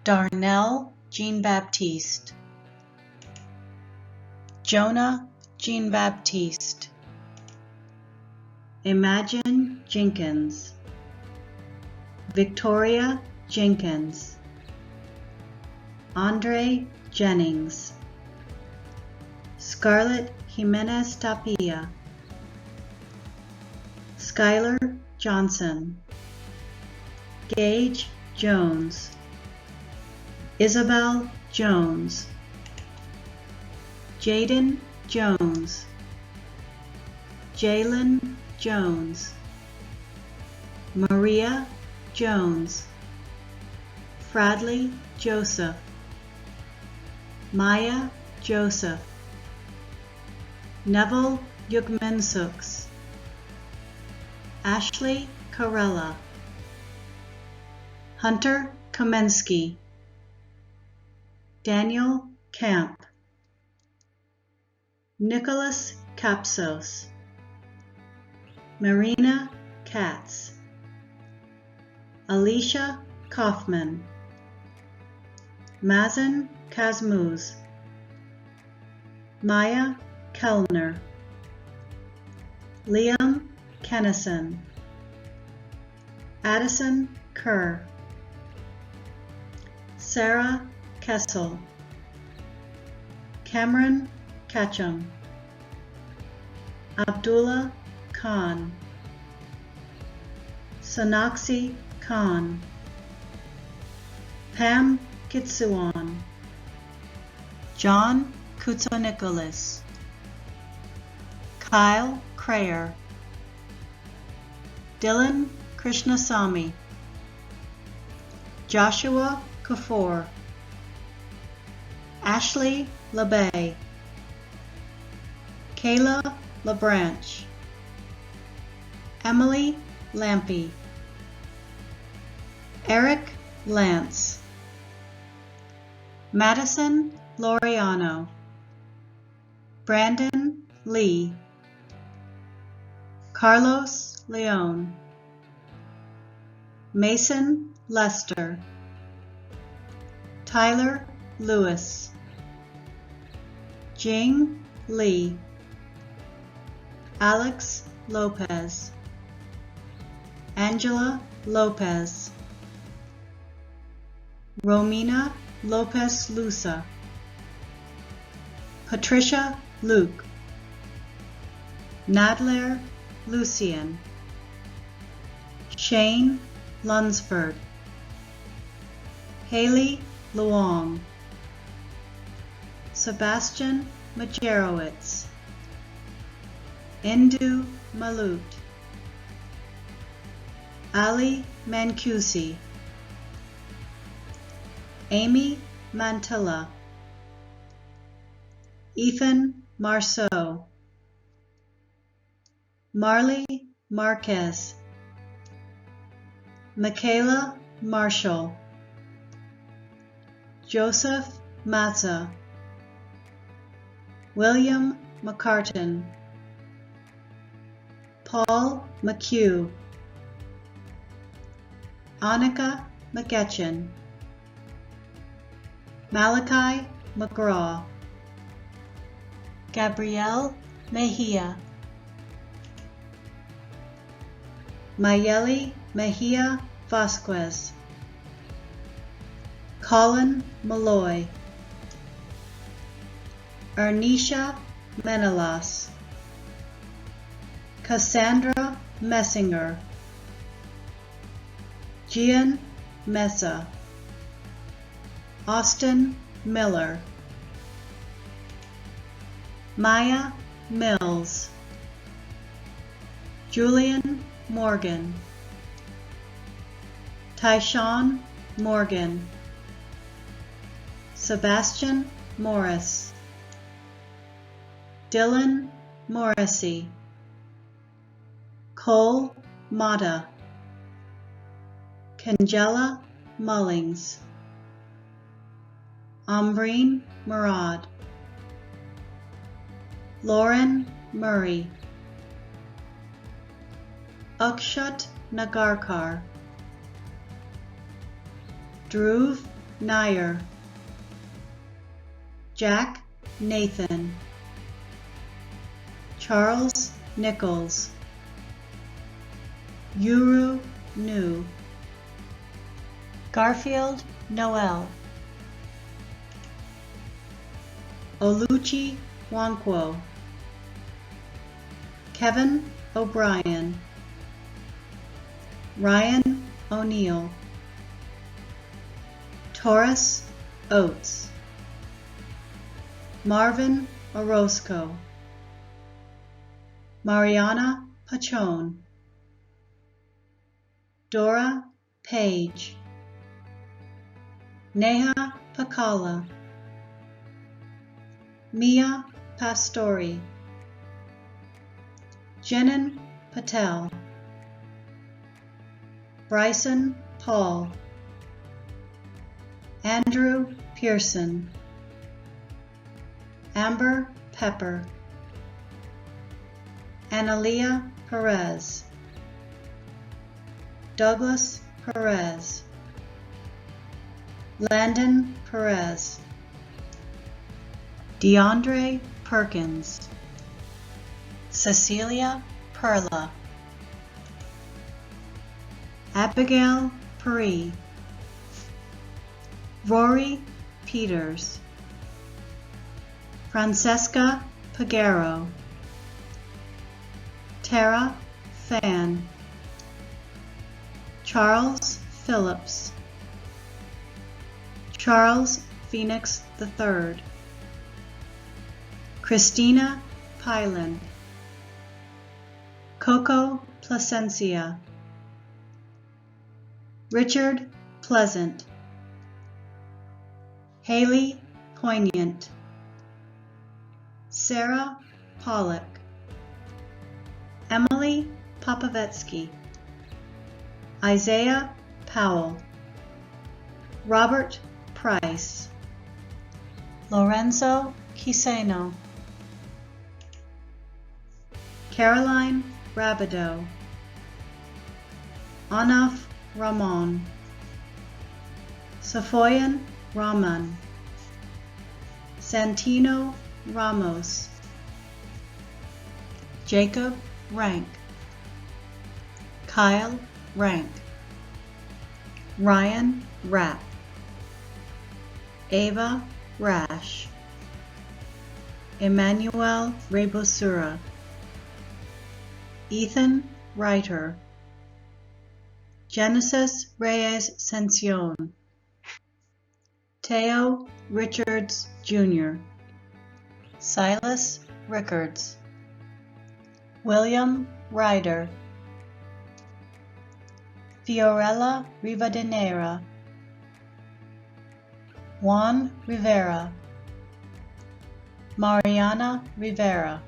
Darnell Jean Baptiste, Jonah Jean Baptiste, Imagine Jenkins, Victoria Jenkins, Andre Jennings, Scarlett Jimenez Tapia, Skylar Johnson, Gage Jones, Isabel Jones, Jaden Jones, Jalen Jones, Maria Jones, Fradley Joseph, Maya Joseph, Neville Yugmensooks, Ashley Carella, Hunter Kamensky, Daniel Camp, Nicholas Kapsos, Marina Katz, Alicia Kaufman, Mazen Kazmuz, Maya Kellner, Liam Kennison, Addison Kerr, Sarah Kessel, Cameron Ketchum, Abdullah Khan, Sonaksi Khan, Pam Kitsuwan, John Kutsonicolis, Kyle Crayer, Dylan Krishnasamy, Joshua Kafour, Ashley LeBay, Kayla LeBranch, Emily Lampy, Eric Lance, Madison Laureano, Brandon Lee, Carlos Leon, Mason Lester, Tyler Lewis, Jing Lee, Alex Lopez, Angela Lopez, Romina Lopez Lusa, Patricia Luke, Nadler Lucian, Shane Lunsford, Haley Luong, Sebastian Majerowitz, Indu Malut, Ali Mancusi, Amy Mantilla, Ethan Marceau, Marley Marquez, Michaela Marshall, Joseph Matza, William McCartan, Paul McHugh, Annika McEtchen, Malachi McGraw, Gabrielle Mejia, Mayeli Mejia Vasquez, Colin Malloy, Ernisha Menelas, Cassandra Messinger, Gian Mesa, Austin Miller, Maya Mills, Julian Morgan, Tyshawn Morgan, Sebastian Morris, Dylan Morrissey, Cole Mata, Kangela Mullings, Ambreen Murad, Lauren Murray, Akshat Nagarkar, Dhruv Nair, Jack Nathan, Charles Nichols, Yuru Nu, Garfield Noel, Oluchi Nwankwo, Kevin O'Brien, Ryan O'Neill, Taurus Oates, Marvin Orozco, Mariana Pachon, Dora Page, Neha Pakala, Mia Pastori, Jenin Patel, Bryson Paul, Andrew Pearson, Amber Pepper, Analia Perez, Douglas Perez, Landon Perez, DeAndre Perkins, Cecilia Perla, Abigail Puri, Rory Peters, Francesca Pagero, Tara Fan, Charles Phillips, Charles Phoenix III, Christina Pylan, Coco Placencia, Richard Pleasant, Haley Poignant, Sarah Pollock, Emily Popovetsky, Isaiah Powell, Robert Price, Lorenzo Quiseno, Caroline Rabideau, Anaf Ramon, Safoyan Rahman, Santino Ramos, Jacob Rank, Kyle Rank, Ryan Rapp, Ava Rash, Emmanuel Rebosura, Ethan Reiter, Genesis Reyes Cencion, Teo Richards Jr., Silas Rickards, William Ryder, Fiorella Rivadeneira, Juan Rivera, Mariana Rivera,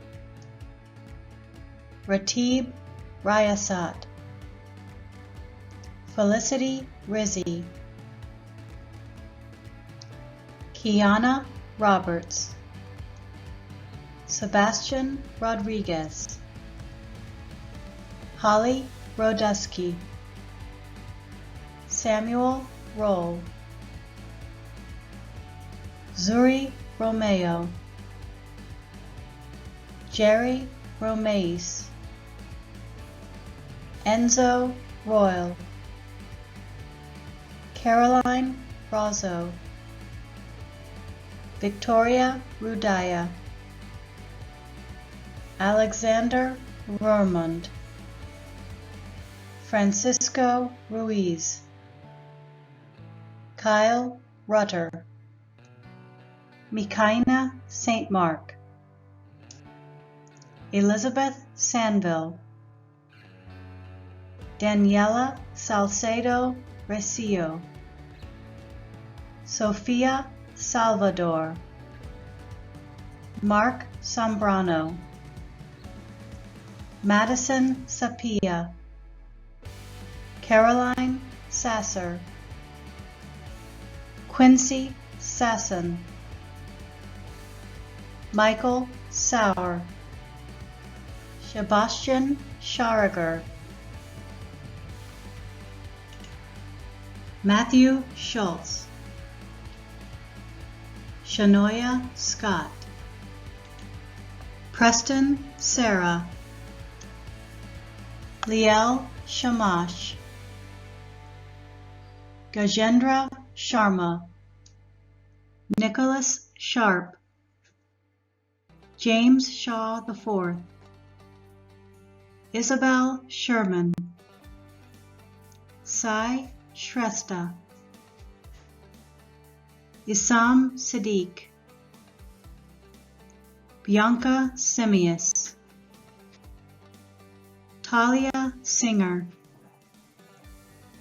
Ratib Ryasat, Felicity Rizzi, Kiana Roberts, Sebastian Rodriguez, Holly Rodusky, Samuel Roll, Zuri Romeo, Jerry Romais, Enzo Royal, Caroline Rozzo, Victoria Rudaya, Alexander Vermund, Francisco Ruiz, Kyle Rutter, Mikaina St. Mark, Elizabeth Sanville, Daniela Salcedo Recio, Sofia Salvador, Mark Sombrano, Madison Sapia, Caroline Sasser, Quincy Sasson, Michael Sauer, Sebastian Schariger, Matthew Schultz, Shanoya Scott, Preston Sarah, Liel Shamash, Gajendra Sharma, Nicholas Sharp, James Shaw IV, Isabel Sherman, Sai Shrestha, Isam Siddiq, Bianca Simius, Talia Singer,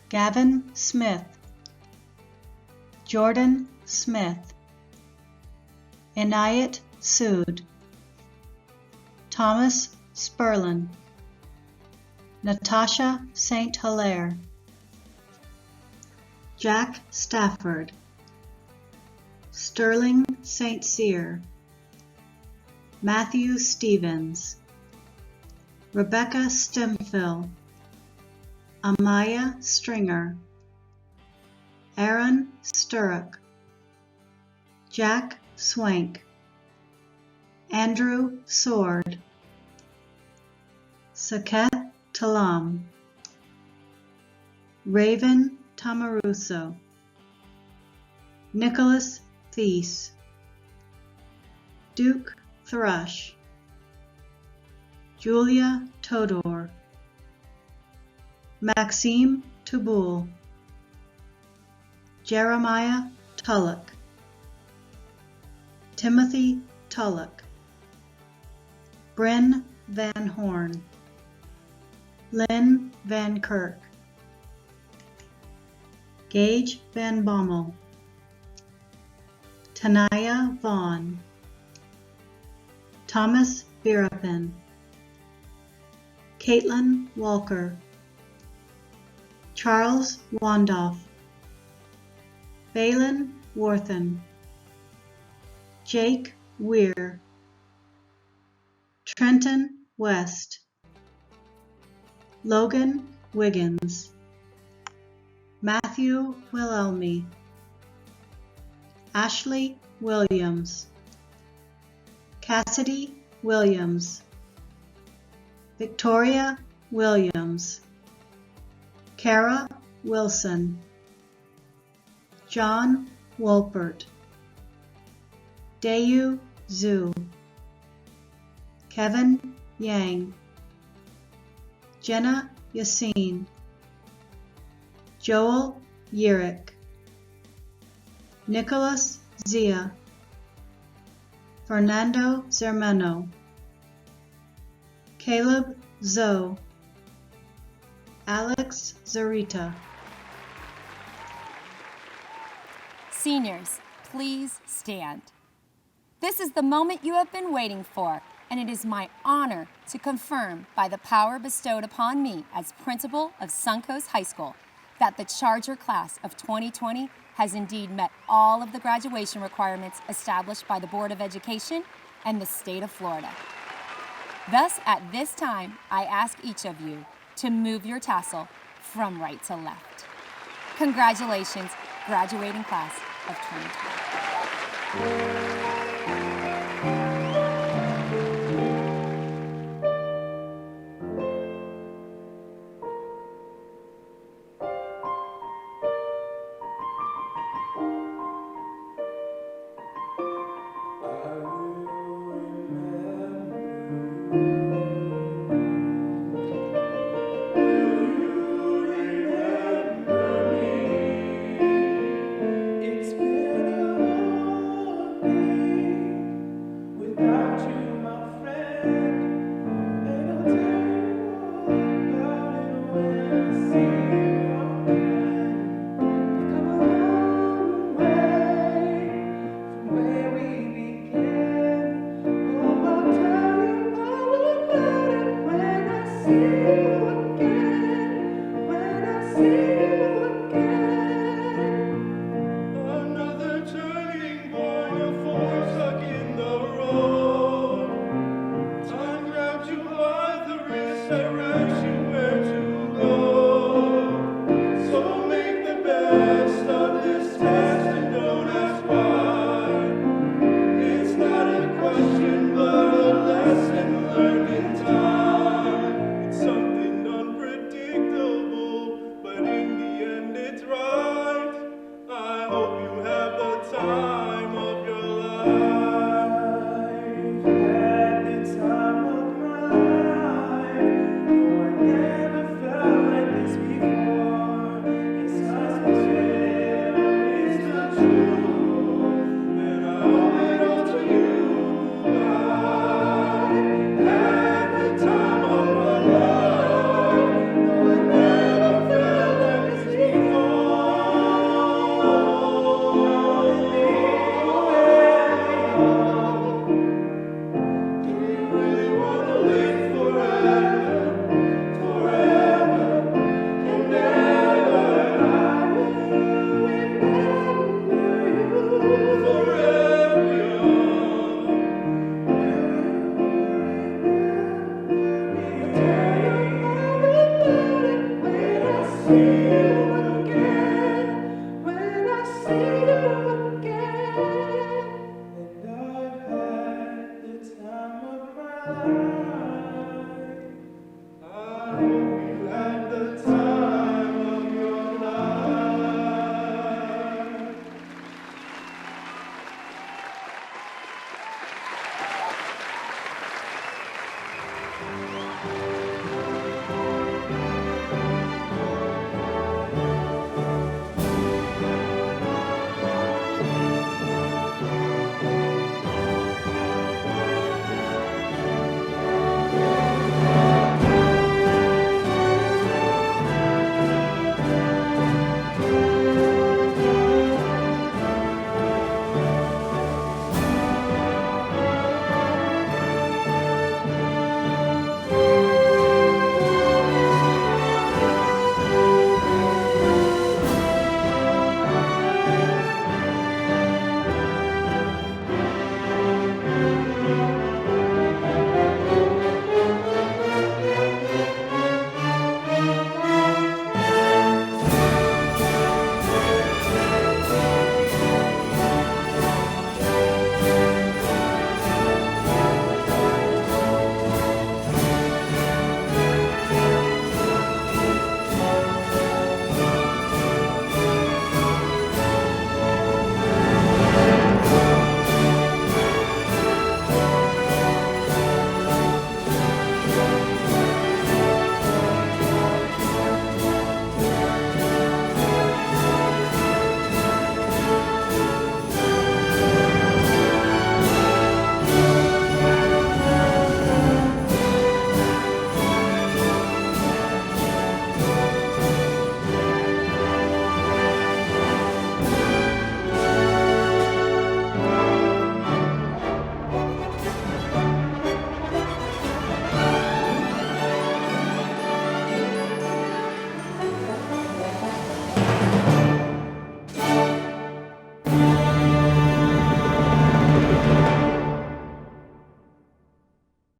Gavin Smith, Jordan Smith, Inayat Sood, Thomas Sperlin, Natasha St. Hilaire, Jack Stafford, Sterling St. Cyr, Matthew Stevens, Rebecca Stemfill, Amaya Stringer, Aaron Sturrock, Jack Swank, Andrew Sword, Saket Talam, Raven Tamaruso, Nicholas Thies, Duke Thrush, Julia Todor, Maxime Tubul, Jeremiah Tullock, Timothy Tullock, Bryn Van Horn, Lynn Van Kirk, Gage Van Bommel, Tanaya Vaughn, Thomas Birapin, Caitlin Walker, Charles Wandoff, Balin Worthen, Jake Weir, Trenton West, Logan Wiggins, Matthew Wilhelmy, Ashley Williams, Cassidy Williams, Victoria Williams, Kara Wilson, John Wolpert, Dayu Zhu, Kevin Yang, Jenna Yassine, Joel Yerick, Nicholas Zia, Fernando Zermeno, Caleb Zoe, Alex Zarita. Seniors, please stand. This is the moment you have been waiting for, and it is my honor to confirm by the power bestowed upon me as principal of Suncoast High School that the Charger class of 2020 has indeed met all of the graduation requirements established by the Board of Education and the state of Florida. Thus, at this time, I ask each of you to move your tassel from right to left. Congratulations, graduating class of 2020. Another turning point, a fork stuck in the road. Time grabs you by the wrist, direction